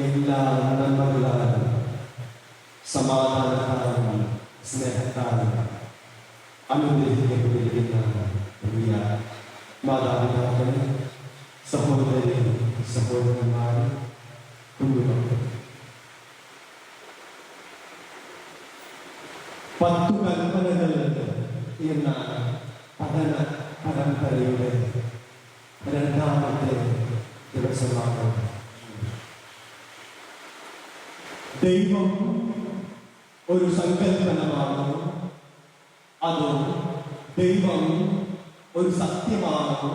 എല്ലാ നന്മകളാലും സമാധാനത്താലും സ്നേഹത്താലും അനുഗ്രഹിക്കപ്പെട്ടിരിക്കുന്ന പ്രിയ മാതാപിതാക്കളെ, സഹോദരരെ, സഹോദരന്മാരെ, കുഞ്ഞുമക്കളെ, 10 കൽപ്പനകൾ എന്ന പഠന പരമ്പരയുടെ 2ാമത്തെ ദിവസമാണ്. ദൈവം ഒരു സങ്കല്പനമാണോ അതോ ദൈവം ഒരു സത്യമാണോ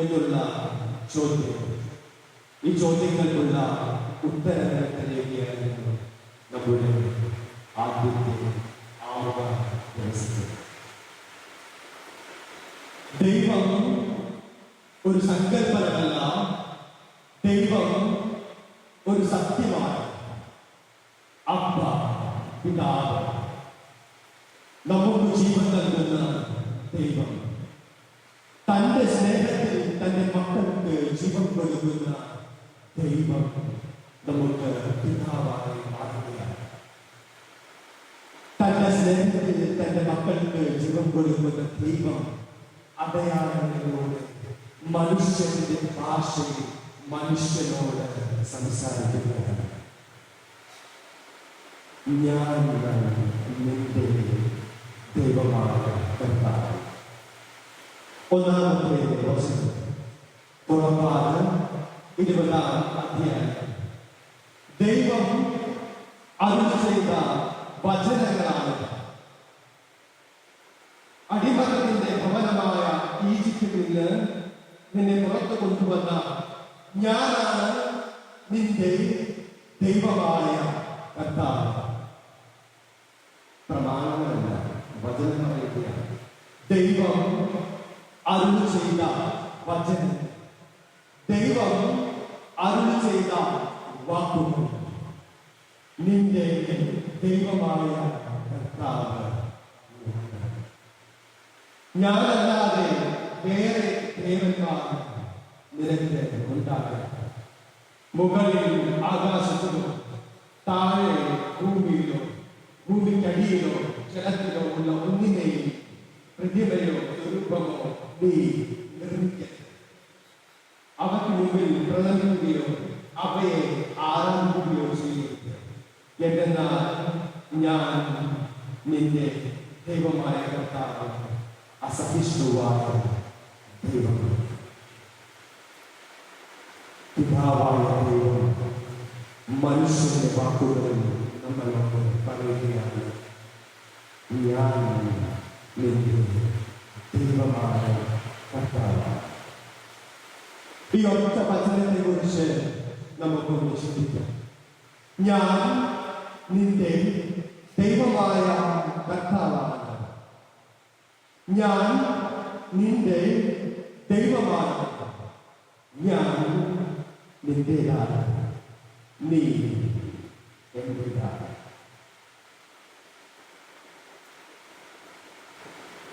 എന്നുള്ള ചോദ്യം. ഈ ചോദ്യങ്ങൾക്കുള്ള ഉത്തരങ്ങളിലേക്കായിരുന്നു നമ്മുടെ ആദ്യത്തെ ആമുഖ ദിവസം. ദൈവം ഒരു സങ്കല്പനമല്ല, ദൈവം ഒരു സത്യമാണ്. അപ്പ, പിതാവ്, നമുക്ക് ജീവൻ നൽകുന്ന ദൈവം, തന്റെ സ്നേഹത്തിൽ തന്റെ മക്കൾക്ക് ജീവൻ കൊടുക്കുന്ന ദൈവം നമുക്ക് പിതാവായി മാറുകയാണ്. തന്റെ സ്നേഹത്തിൽ തന്റെ മക്കൾക്ക് ജീവൻ കൊടുക്കുന്ന ദൈവം അടയാളങ്ങളിലൂടെ മനുഷ്യന്റെ ഭാഷയിൽ മനുഷ്യനോട് സംസാരിക്കുകയാണ്. ഞാൻ നിന്റെ ദൈവമായ കർത്താവ്. 1-ാമത്തെ ദിവസം പുറപ്പാട് 20-ാം അധ്യായം. ദൈവം അരുളി ചെയ്ത വചനങ്ങളാണ്. അടിമത്തത്തിന്റെ ഭവനമായ ഈജിപ്തിൽ നിന്ന് നിന്നെ പുറത്തു കൊണ്ടുവന്ന ഞാനാണ് നിന്റെ ദൈവമായ കർത്താവ്. പ്രമാണങ്ങളല്ല, വചനം പറയുകയാണ്. ദൈവം അരുളി ചെയ്ത വചനം, ദൈവം അരുളി ചെയ്ത വാക്കുകൾ, നിന്റെ ദൈവമായ കർത്താവ്. ഞാനല്ലാതെ വേറെ ദേവന്മാർ നിനക്ക് ഉണ്ടാകരുത്. മുകളിൽ ആകാശത്തിലോ താഴെ ഭൂമിയിലോ ഭൂമിക്കടിയിലോ ജലത്തിലോ ഉള്ള ഒന്നിനെയും പ്രതിമയോ രൂപമോ നീ നിർമ്മിക്കരുത്. അവയ്ക്ക് മുമ്പിൽ പ്രണമിക്കുകയോ അവയെ ആരാധിക്കുകയോ ചെയ്യരുത്. എന്നാൽ ഞാൻ നിന്റെ ദൈവമായ കർത്താവ് അസഹിഷ്ണുവായ ദൈവം. പിതാവായ ദൈവം മനുഷ്യന്റെ വാക്കുകളിൽ നമ്മളോട് പറയുകയാണ്, ഞാൻ നിന്റെ ദൈവമായ കർത്താവ്. ഈ ഒറ്റ വചനത്തെ കുറിച്ച് നമുക്കൊന്ന് ചിന്തിക്കാം. ഞാൻ നിന്റെ ദൈവമായ കർത്താവാണ്. ഞാൻ നിന്റെ ദൈവമാണ്. ഞാൻ നിന്റേതാണ്, നീ എന്റേതാണ്.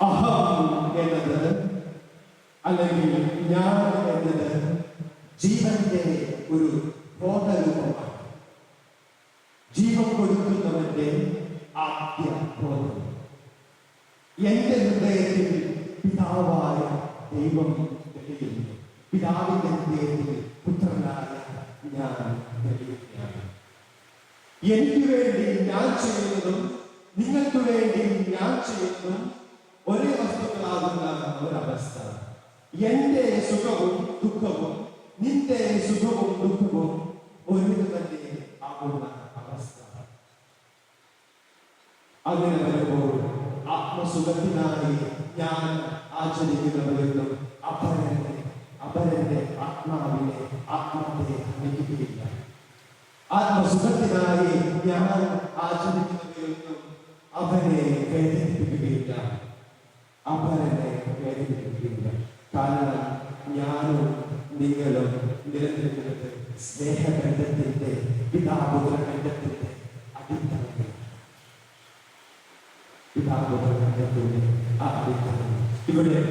അഹം എന്നത് അല്ലെങ്കിൽ ഞാൻ എന്നത് ജീവന്റെ ഒരു ബോധരൂപമാണ്. ജീവൻ കൊടുക്കുന്നവന്റെ ആദ്യ ബോധം. എന്റെ ഹൃദയത്തിൽ പിതാവായ ദൈവം തെളിയുന്നു. പിതാവിന്റെ ഹൃദയത്തിൽ പുത്രനായ ഞാൻ തെളിയുകയാണ്. എനിക്ക് വേണ്ടി ഞാൻ ചെയ്യുന്നതും നിങ്ങൾക്ക് വേണ്ടി ഞാൻ ചെയ്യുന്നതും ഒരേ വസ്തുക്കളാകുന്ന ഒരവസ്ഥ. എന്റെ സുഖവും ദുഃഖവും നിന്റെ സുഖവും ദുഃഖവും ഒരു തന്നെ ആകുന്ന അവസ്ഥ. അങ്ങനെ വരുമ്പോൾ ആത്മസുഖത്തിനായി ഞാൻ ആചരിക്കുന്നവരൊന്നും അപരന്റെ ആത്മാത്തെ ഹനിക്കുകയില്ല. ആത്മസുഖത്തിനായി ഞാൻ ആചരിക്കുന്നവരൊന്നും അവനെ വേദനിപ്പിക്കുകയില്ല, അപരനെ വേദനിപ്പിക്കുകയില്ല. കാരണം ഞാനും നിങ്ങളും നിലനിൽക്കുന്നത് സ്നേഹബന്ധത്തിന്റെ പിതാപുത്ര ബന്ധത്തിന്റെ അടിത്തറയിൽ. പിതാപുത്ര ബന്ധത്തിന്റെ ആ അടിത്തറയിൽ ഇവിടെ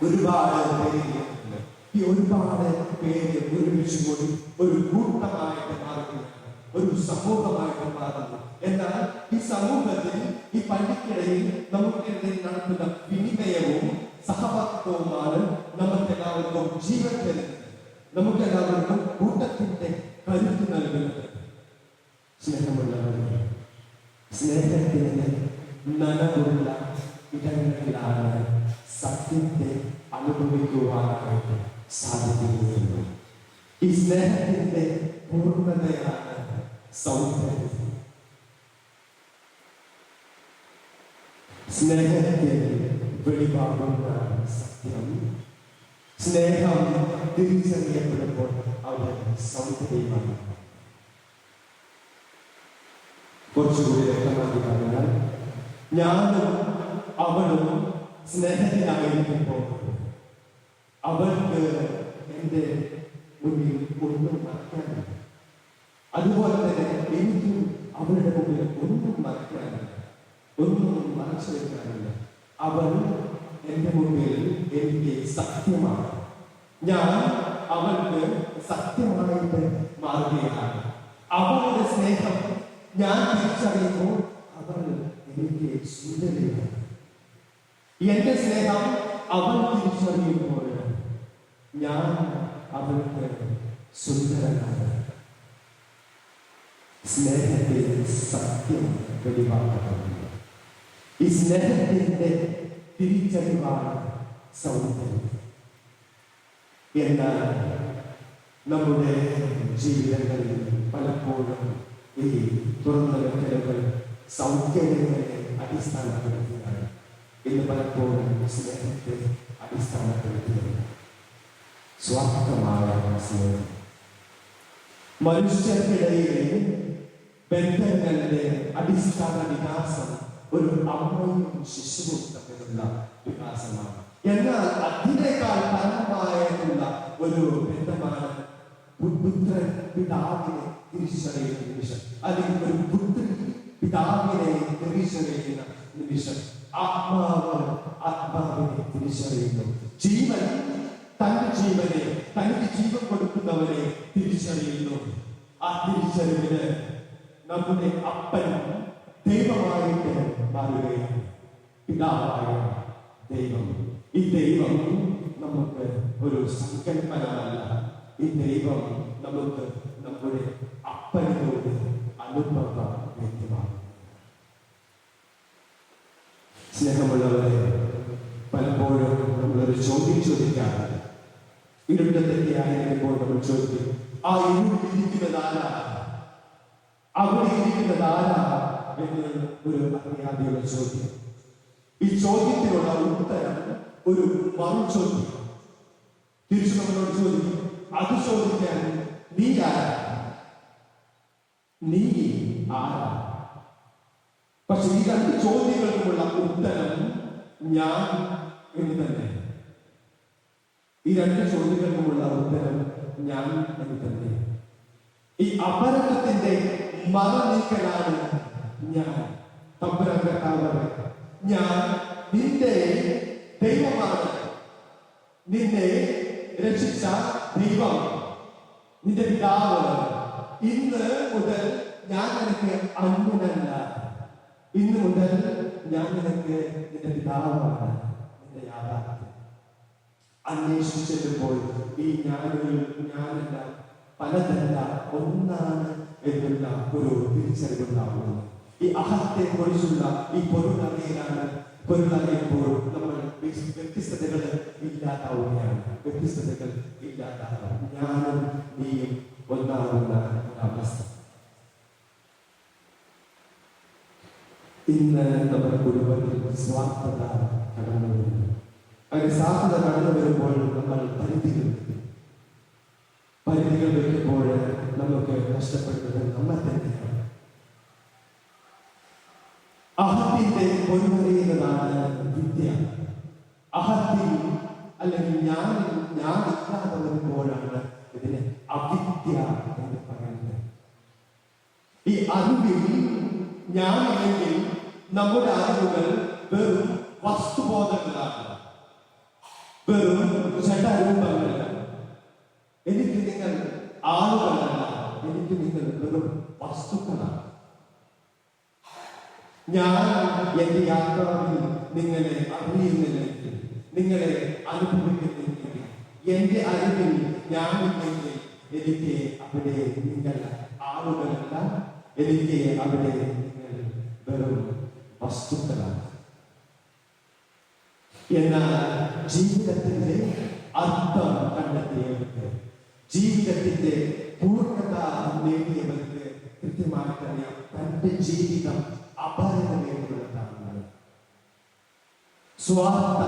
ഒരുപാട് പേരുകളുണ്ട്. ഈ ഒരുപാട് പേര് ഒരുമിച്ച് കൂടി ഒരു കൂട്ടമായിട്ട് മാറുകയാണ്, ഒരു സമൂഹമായിട്ട് മാറുന്നു. എന്നാൽ ഈ സമൂഹത്തിൽ ഈ പള്ളിക്കിടയിൽ നമുക്കിടയിൽ നടക്കുന്ന വിനിമയവും സഹവർത്തവുമാണ് നമുക്കെല്ലാവർക്കും ജീവൻ തരുന്നത്, നമുക്കെല്ലാവർക്കും കൂട്ടത്തിന്റെ കരുത്ത് നൽകുന്നത്. സ്നേഹമുള്ളവരെ, സ്നേഹത്തിന്റെ നനവുള്ള ഇടങ്ങളിലാണ് സത്യത്തെ അനുഭവിക്കുവാനായിട്ട് സാധിക്കുകയുള്ളൂ. ഈ സ്നേഹത്തിന്റെ പൂർണ്ണതയാണ് സൗന്ദര്യം. സ്നേഹത്തിൽ വെളിപാടുന്ന സത്യം, സ്നേഹം തിരിച്ചറിയപ്പെടുമ്പോൾ അവൻ സൗന്ദര്യമാണ്. കുറച്ചുകൂടി വ്യക്തമാക്കി പറഞ്ഞാൽ, ഞാനും അവളും സ്നേഹത്തിലായിരിക്കുമ്പോൾ അവൾക്ക് എന്റെ മുന്നിൽ ഒന്നും മറക്കാനില്ല. അതുപോലെ തന്നെ എനിക്കും അവളുടെ മുന്നിൽ ഒന്നും മറക്കാനില്ല, ഒന്നും മറച്ചു വെക്കാനില്ല. അവൾ എന്റെ മുന്നിൽ എനിക്ക് സത്യമാണ്, ഞാൻ അവൾക്ക് സത്യമായിട്ട് മാറുകയാണ്. അവളുടെ സ്നേഹം ഞാൻ തിരിച്ചറിയുമ്പോൾ അവൾ എനിക്ക് സുന്ദരിയാണ്. എന്റെ സ്നേഹം അവൾ തിരിച്ചറിയുമ്പോൾ ഞാൻ അവൾക്ക് സുന്ദരനാണ്. സ്നേഹത്തിൽ സത്യം വെളിവാക്കപ്പെടുന്നു. ഈ സ്നേഹത്തിന്റെ തിരിച്ചറിവാണ് സൗന്ദര്യം. എന്നാൽ നമ്മുടെ ജീവിതങ്ങളിൽ പലപ്പോഴും ഈ തുറന്ന വെക്കലുകൾ സൗന്ദര്യങ്ങളെ അടിസ്ഥാനപ്പെടുത്തിയാണ്. ഇന്ന് പലപ്പോഴും സ്നേഹത്തെ അടിസ്ഥാനപ്പെടുത്തിയത് സ്വാർത്ഥമായ സ്നേഹം. മനുഷ്യർക്കിടയിലെ ബന്ധങ്ങളുടെ അടിസ്ഥാന വികാസം ഒരു അമ്മയും ശിശുവും തമ്മിലുള്ള വികാസമാണ്. എന്നാൽ അതിനേക്കാൾ ഫലമായിട്ടുള്ള ഒരു ബന്ധമാണ് പുത്രൻ പിതാവിനെ തിരിച്ചറിയുന്ന നിമിഷം, അല്ലെങ്കിൽ ഒരു പുത്രി പിതാവിനെ തിരിച്ചറിയുന്ന നിമിഷം. ആത്മാവിനെ തിരിച്ചറിയുന്നു. ജീവൻ തന്റെ ജീവനെ, തനിക്ക് ജീവൻ കൊടുക്കുന്നവരെ തിരിച്ചറിയുന്നു. ആ തിരിച്ചറിവിന് നമ്മുടെ അപ്പൻ ദൈവമായിട്ട് മാറുകയാണ്, പിതാവായ ദൈവം. ഈ ദൈവം നമുക്ക് ഒരു സങ്കല്പനമല്ല, ഈ ദൈവം നമുക്ക് നമ്മുടെ അപ്പനോട് അനുഭവ വ്യക്തമാണ്. സ്നേഹമുള്ളവരെ, പലപ്പോഴും നമ്മളൊരു ചോദ്യം ചോദിക്കാറുണ്ട്. ഇരുട്ടത്തൊക്കെ ആയിരിക്കുമ്പോൾ നമ്മൾ ചോദിക്കും, ആ ഇരുട്ടിരിക്കുന്നതാരാ, അവിടെ ഇരിക്കുന്നതാരാ എന്ന് ഒരു അറിയാതെയുള്ള ചോദ്യം. ഈ ചോദ്യത്തിനുള്ള ഉത്തരം ഒരു മറു ചോദ്യം തിരിച്ചു നമ്മളോട് ചോദിക്കും. അത് ചോദിക്കാൻ നീ ആരാ, നീ ആരാ? പക്ഷെ ഈ രണ്ട് ചോദ്യങ്ങൾക്കുമുള്ള ഉത്തരം ഞാൻ എന്ന് തന്നെ. ഈ രണ്ട് ചോദ്യങ്ങൾക്കുമുള്ള ഉത്തരം ഞാൻ എന്ന് തന്നെ. ഈ അപരത്വത്തിന്റെ മറ നീക്കലാണ് ഞാൻ. തമ്പുരാൻ കർത്താവ്, ഞാൻ നിന്റെ ദൈവമാണ്, നിന്നെ രക്ഷിച്ച ദൈവം, നിന്റെ പിതാവ്. ഇന്ന് മുതൽ ഞാൻ നിനക്ക് അന്യനല്ല, ഇന്ന് മുതൽ ഞാൻ നിനക്ക് നിന്റെ പിതാവാണ്, നിന്റെ യാഥാർത്ഥ്യം. അന്വേഷിച്ചപ്പോൾ ഈ ഞാനല്ല, പലതല്ല, ഒന്നാണ് എന്നുള്ള ഒരു തിരിച്ചറിവുണ്ടാവുന്നു. ഈ അഹത്തെ കുറിച്ചുള്ള ഈ പൊരുളറിയുമ്പോൾ നമ്മൾ വ്യത്യസ്തതകൾ ഇല്ലാതാവുകയാണ്, വ്യത്യസ്തതകൾ ഇല്ലാതാവും. ഞാനും നീയും ഒന്നാകുന്ന ഒരവസ്ഥ. ഇന്ന് നമ്മുടെ കുടുംബത്തിൽ സ്വാർത്ഥത കടന്നു വരുന്നു. അങ്ങനെ സ്വാർത്ഥത കടന്നു വരുമ്പോൾ നമ്മൾ പരിധികൾ വയ്ക്കുമ്പോൾ നമുക്ക് നഷ്ടപ്പെടുന്നത് നമ്മൾ തന്നെയാണ്. അഹത്തിന്റെ പൊരുമറിയുന്നതാണ് വിദ്യ. അഹത്തിൽ അല്ലെങ്കിൽ ഞാൻ ഇല്ലാതെ വരുമ്പോഴാണ് ഇതിനെ അവിദ്യ എന്ന് പറയുന്നത്. ഈ അറിവിൽ ഞാനില്ലെങ്കിൽ നമ്മുടെ അറിവുകൾ വെറും വസ്തുബോധങ്ങളാണ്, വെറും ജഡരൂപങ്ങൾ, നിങ്ങൾ ആളുകളല്ല, എനിക്ക് നിങ്ങൾ വെറും വസ്തുക്കളാണ്. ഞാൻ എന്റെ യാത്രാവിൽ നിങ്ങളെ അറിയുന്നില്ലെങ്കിൽ, നിങ്ങളെ അനുഭവിക്കുന്നില്ലെങ്കിൽ, എന്റെ അറിവിൽ ഞാനില്ലെങ്കിൽ എനിക്ക് അവിടെ നിങ്ങൾ ആളുകളല്ല, എനിക്ക് അവിടെ നിങ്ങൾ വെറും വസ്തുക്കളാണ്. എന്നാൽ ജീവിതത്തിന്റെ അർത്ഥം കണ്ടെത്തിയവർക്ക്, ജീവിതത്തിന്റെ പൂർണ്ണത നേടിയവർക്ക് കൃത്യമായിട്ടറിയാം തന്റെ ജീവിതം അപകടമേറുന്നതാണ്. സ്വാർത്ഥ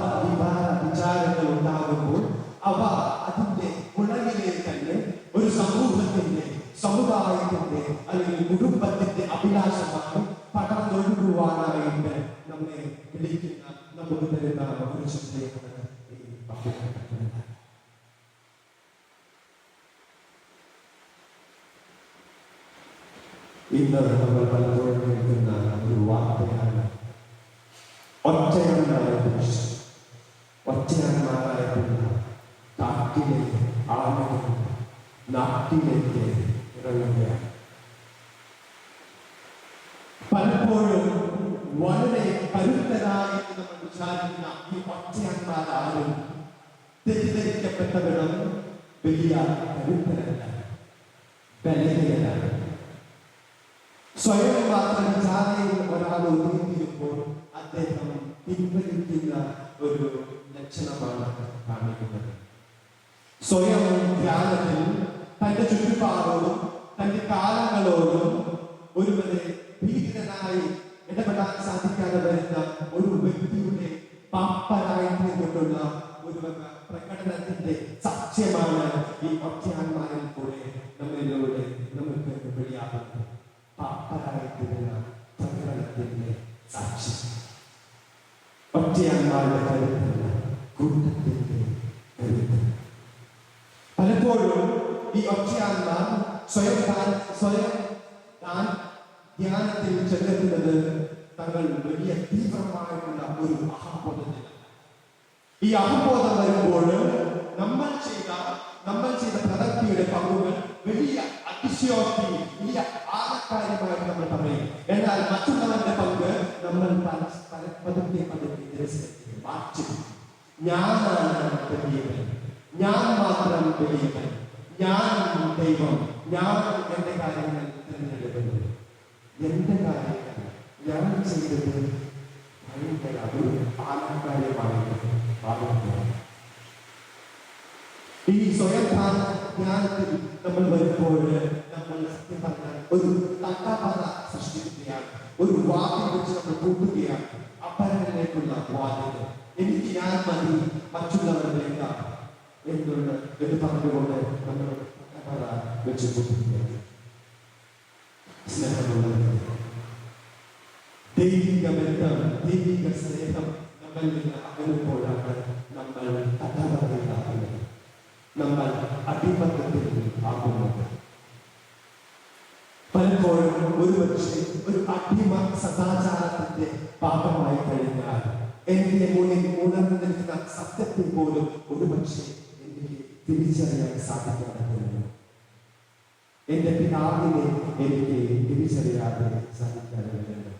വിചാരങ്ങൾ ഉണ്ടാകുമ്പോൾ അവ അതിന്റെ കുളവിലേക്ക് തന്നെ ഒരു സമൂഹത്തിന്റെ, സമുദായത്തിന്റെ അല്ലെങ്കിൽ കുടുംബത്തിന്റെ അഭിലാഷമായി പടർന്നൊഴുകുവാനായിട്ട് നമ്മെ വിളിക്കുന്ന, നമുക്ക് തരുന്ന ഒരു ചിന്തയാണ് ഈ വാക്യങ്ങൾ. ഇന്ന് നമ്മൾ പലപ്പോഴും കേൾക്കുന്ന ഒരു വാർത്തയാണ് ഒറ്റയാന്മാരായ പുരുഷൻ, ഒറ്റയാന്മാരായ പിള്ള കാട്ടിലേക്ക് ആളുകൾ നാട്ടിലേക്ക് ഇറങ്ങുകയാണ്. പലപ്പോഴും വളരെ കരുത്തരായി നമ്മൾ വിചാരിക്കുന്ന ഈ ഒറ്റയാന്മാരാരും തെറ്റിദ്ധരിക്കപ്പെട്ടവരും വലിയ കരുത്തരല്ല, ബലഹീനരാണ്. സ്വയം മാത്രം വിചാരയിൽ ഒരാൾ ഒതുങ്ങിയപ്പോൾ അദ്ദേഹം പിൻവലിക്കുന്ന ഒരു ലക്ഷണമാണ് കാണിക്കുന്നത്. സ്വയം ധ്യാനത്തിൽ തന്റെ ചുറ്റുപാടോടും തന്റെ കാലങ്ങളോടും ഒരുവരെ ഭീകരനായി ഇടപെടാൻ സാധിക്കാതെ വരുന്ന ഒരു വ്യക്തിയുടെ പാപ്പരായിട്ടുകൊണ്ടുള്ള ഒരു പ്രകടനത്തിന്റെ സാക്ഷ്യമാണ് ഈ ഒറ്റയാന്മാരിൽ കൂടെ നമ്മളിലൂടെ നമുക്ക് വെളിയാകുന്നത്. പാപ്പരായിട്ടുള്ള പ്രകടനത്തിന്റെ സാക്ഷി, ഒറ്റയാന്മാരുടെ കരുത്തല്ല, കൂട്ടത്തിന്റെ കരുത്ത്. പലപ്പോഴും ഈ ഒറ്റയാന്മാർ സ്വയം താൻ ധ്യാനത്തിൽ ചെലുത്തുന്നത് തങ്ങൾ വലിയ തീവ്രമായിട്ടുള്ള ഒരു അഹംബോധത്തിലാണ്. ഈ അഹംബോധം വരുമ്പോൾ നമ്മൾ ചെയ്ത പ്രവൃത്തിയുടെ പങ്കുകൾ വലിയ അതിശയോക്തി, വലിയ ആനക്കാര്യമായിട്ട് നമ്മൾ പറയും. എന്നാൽ മറ്റുള്ളവരുടെ പങ്ക് നമ്മൾ പതുക്കെ മാറ്റി, ഞാനാണ് വലിയവൻ, ഞാൻ മാത്രം വലിയവൻ, ഞാൻ ദൈവം, ഞാൻ എന്റെ കാര്യങ്ങൾ തിരഞ്ഞെടുക്കുന്നത്, എന്റെ കാര്യങ്ങൾ ഞാൻ ചെയ്തത് ഭയങ്കര ഒരു ആനക്കാര്യമായിട്ട് പറയുന്നത്. ഈ സ്വയം ജ്ഞാനത്തിൽ നമ്മൾ വരുമ്പോൾ നമ്മൾ സത്യം പറഞ്ഞാൽ ഒരു തട്ടപ്പറ സൃഷ്ടിക്കുകയാണ്, ഒരു വാതിൽ വെച്ച് നമ്മൾ കൂട്ടുകയാണ്, അപരനിലേക്കുള്ള വാതിൽ. എനിക്ക് ഞാൻ മതി, മറ്റുള്ളവരിലേക്ക് എന്ന് പറഞ്ഞുകൊണ്ട് നമ്മൾ തട്ടപ്പറ വെച്ച് കൂട്ടുകയാണ്. സ്നേഹമുള്ളവരെ, ദൈവിക ബന്ധം, ദൈവിക സ്നേഹം നമ്മളിൽ നിന്ന് അകലുമ്പോഴാണ് നമ്മൾ തട്ടപ്പറയിലാകുന്നത്, നമ്മൾ അടിമത്തത്തിൽ ആകുന്നത്. പലപ്പോഴും ഒരുപക്ഷെ ഒരു അടിമ സദാചാരത്തിന്റെ ഭാഗമായി കഴിഞ്ഞാൽ എന്റെ മുന്നിൽ ഉണർന്നു നിൽക്കുന്ന സത്യത്തിൽ പോലും ഒരുപക്ഷെ എനിക്ക് തിരിച്ചറിയാൻ സാധിക്കാതെ കഴിഞ്ഞു. എന്റെ പിതാവിനെ എനിക്ക് തിരിച്ചറിയാതെ സാധിക്കാതെ കഴിഞ്ഞു.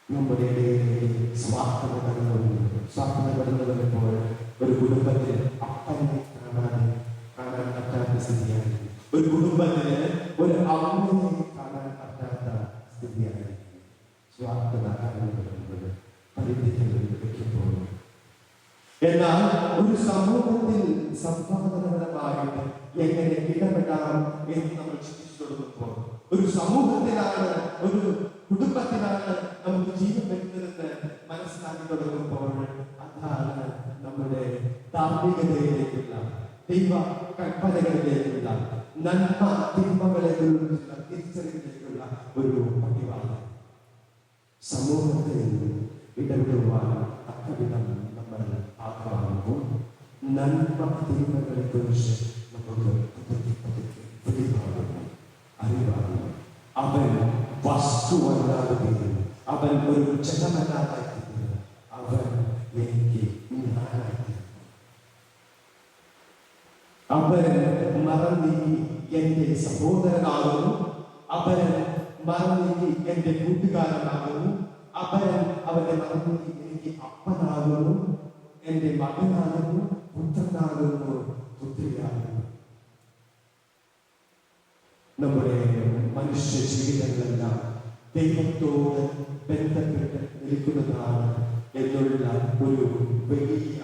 നമ്മുടെ ഇടയിലേക്ക് സ്വാർത്ഥത കടന്നു വരുമ്പോൾ ഒരു കുടുംബത്തിൽ അപ്പനെ കാണാൻ പറ്റാത്ത സ്ഥിതിയാണ്, ഒരു കുടുംബത്തിന് ഒരു അമ്മയെ കാണാൻ പറ്റാത്ത സ്ഥിതിയാണ്. സ്വാർത്ഥത കടന്നു വരുന്നത് പരിധിക്കുമ്പോൾ, എന്നാൽ ഒരു സമൂഹത്തിൽ സംവാദപരമായിട്ട് എങ്ങനെ ഇടപെടാം എന്ന് നമ്മൾ ചിന്തിച്ചു തുടങ്ങുമ്പോൾ, ഒരു സമൂഹത്തിലാണ്, ഒരു കുടുംബത്തിലാണ് നമുക്ക് ജീവൻ വരുന്നതെന്ന് മനസ്സിലാക്കി തുടങ്ങുമ്പോൾ, അതാണ് നമ്മുടെ ധാർമ്മികതയിലേക്കുള്ള, ദൈവ കൽപ്പനകളിലേക്കുള്ള, നന്മ തിന്മകളെക്കുറിച്ചുള്ള തിരിച്ചറിവിലേക്കുള്ള ഒരു പതിവാണ്. സമൂഹത്തിൽ ഇടപെടുവാൻ അക്കവിധം നമ്മൾ ആഗ്രഹിക്കുമ്പോൾ നന്മ തിന്മകളെ കുറിച്ച് നമുക്ക് അറിവാണ്. അവൻ വസ്തുവല്ലാതെ, അവൻ ഒരു ജനമല്ലാതെ, അവൻ എനിക്ക് ഞാനായി. അവൻ മറന്നീക്കി എന്റെ സഹോദരനാകുന്നു, അവൻ മറന്നീക്കി എന്റെ കൂട്ടുകാരനാകുന്നു, അവൻ അവന്റെ മറന്നീക്കി എനിക്ക് അപ്പനാകുന്നു, എന്റെ മകനാകുന്നു, പുത്രനാകുന്നു, പുത്രിയാകുന്നു. നമ്മുടെ മനുഷ്യ ജീവിതങ്ങളെല്ലാം ദൈവത്തോട് ബന്ധപ്പെട്ട് നിൽക്കുന്നതാണ് എന്നുള്ള ഒരു വലിയ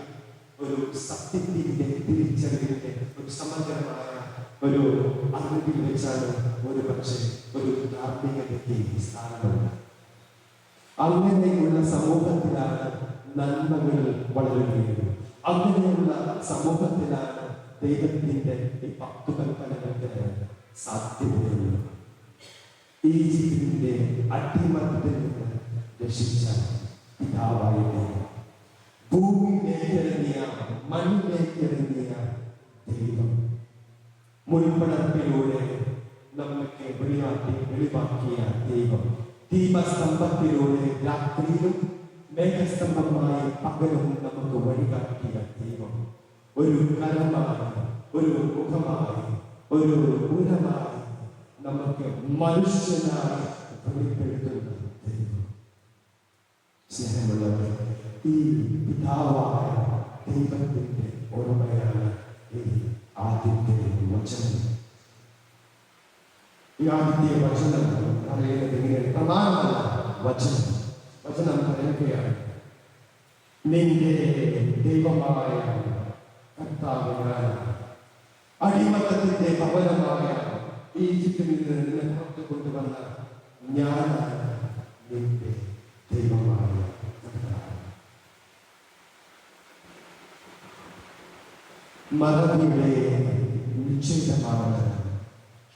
ഒരു സത്യത്തിന്റെ തിരിച്ചറിവിന്റെ ഒരു സമഗ്രമായ ഒരു അറിവിൽ വെച്ചാണ് ഒരു പക്ഷേ ഒരു ധാർമ്മികതയ്ക്ക് സ്ഥാനമുണ്ട്. അങ്ങനെയുള്ള സമൂഹത്തിലാണ് നന്മകൾ വളരുകയുള്ളൂ. അങ്ങനെയുള്ള സമൂഹത്തിലാണ് ദൈവത്തിന്റെ ഈ 10 കൽപ്പനകൾക്ക് സാധ്യതയുള്ളൂ. ഈജിപ്തിന്റെ അടിമത്തത്തിൽ നിന്ന് രക്ഷിച്ച പിതാവായ ദൈവം, ഭൂമിയിലേക്ക് ഇറങ്ങിയ മണ്ണിലേക്ക് ഇറങ്ങിയ ദൈവം, മുൾപ്പടർപ്പിലൂടെ നമുക്ക് വെളിവാക്കിയ ദൈവം, ദീപസ്തംഭത്തിലൂടെ രാത്രിയിലും മേഘസ്തംഭമായി പകലും നമുക്ക് വഴികാട്ടിയ ദൈവം, ഒരു കരമായി, ഒരു മുഖമായി, ഒരു ഉരമായി നമുക്ക് മനുഷ്യനായി വെളിപ്പെടുത്തുന്ന ദൈവം. സ്നേഹമുള്ളവർ, ഈ പിതാവായ ദൈവത്തിന്റെ ഓർമ്മയാണ് ഈ ആദ്യത്തെ വചനം. ഈ ആദ്യത്തെ വചനം പറയുന്നത് ഇങ്ങനെ പ്രധാനമല്ല. വചനം പറയുകയാണ്, നിന്റെ ദൈവമായ കർത്താവിനാൽ അടിമത്തത്തിന്റെ ഭവനമായ ഈജിപ്തിൽ നിന്ന് നിന്നെ പുറത്തു കൊണ്ടുവന്ന ഞാനാണ് നിന്റെ ദൈവമായ കർത്താവ്. മറവിയുടെ നിശ്ചിതമാണ്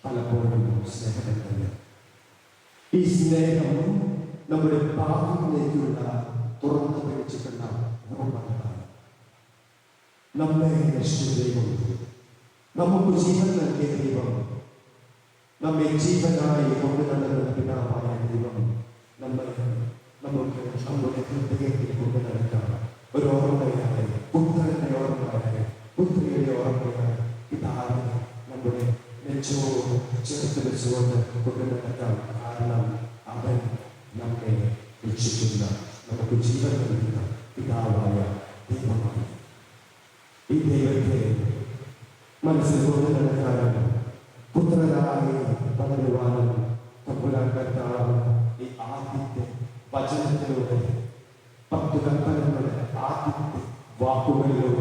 പലപ്പോഴും സ്നേഹബന്ധങ്ങൾ. ഈ സ്നേഹം നമ്മുടെ ഭാവിയിലേക്കുള്ള തുറന്നു പിടിച്ചിട്ടുള്ള ഓർമ്മകളാണ്. നമ്മെ രക്ഷിച്ച ദൈവം, നമുക്ക് ജീവൻ നൽകിയ ദൈവം, നമ്മെ ജീവനായി കൊണ്ടു നടക്കുന്ന പിതാവായ ദൈവം നമുക്ക് നമ്മുടെ ഹൃദയത്തിൽ കൊണ്ടു നടക്കാം. ഒരു ഓർമ്മയായ പുത്രന്റെ ഓർമ്മയായ പുത്രിയുടെ ഓർമ്മയായ പിതാവിനെ നമ്മുടെ നെഞ്ചോട് ചേർത്ത് വെച്ചുകൊണ്ട് കൊണ്ടു നടക്കാം. കാരണം അവൻ നമ്മെ രക്ഷിക്കുന്ന, നമുക്ക് ജീവൻ നൽകുന്ന പിതാവായ ദൈവമാണ്. ഈ ദൈവത്തെ മനസ്സിൽ കൊണ്ടു നടക്കാനും പുത്രരായി പകരുവാനും തമ്പുരാൻ കർത്താവ് ഈ ആദ്യത്തെ വചനത്തിലൂടെ 10 കൽപ്പനകളുടെ ആദ്യത്തെ വാക്കുകളിലൂടെ